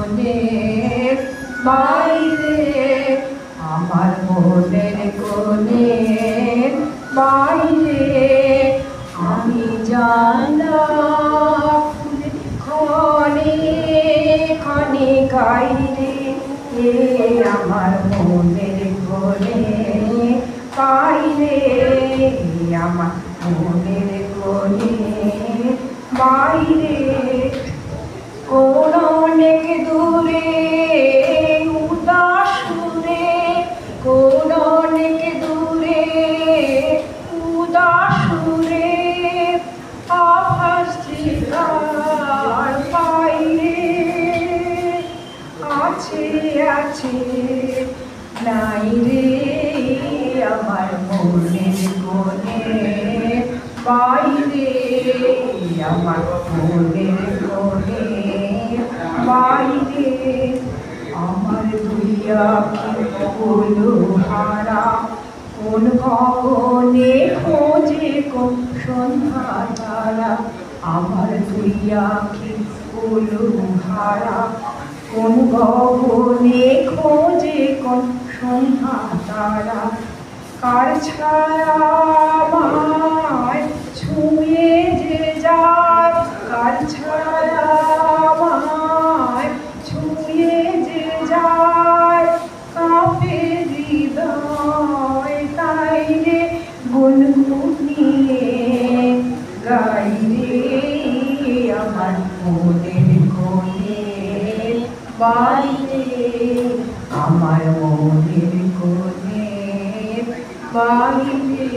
কোণের বাইরে, আমার মনের কোণের বাইরে আমি জানলাম ক্ষণে ক্ষণে গাইরে, আমার মনের কোণের বাইরে, আমার মনের কোণের বাইরে কোন অনেক দূরে উদাস সুরে, কোন অনেক দূরে উদাস সুরে আভাস চিতার বাইরে আছে আছে নাই রে আমার মনের কোণের বাইরে, আমার মনের কোণের বাইরে আমার দুই আঁখি হলো হারা, কোন গগনে খোঁজে কোন সন্ধ্যা তারা, আমার দুই আঁখি হলো হারা, কোন গগনে খোঁজে কোন সন্ধ্যা তারা, কার ছায়া আমায় ছুঁয়ে যে যায়, কার ছায়া আমায় ছুঁয়ে যে যায় কাঁপে হৃদয়, তাই রে গুনগুনিয়ে গাই রে আমার মনের কোণের বাইরে, আমার মনের কোণের বাইরে।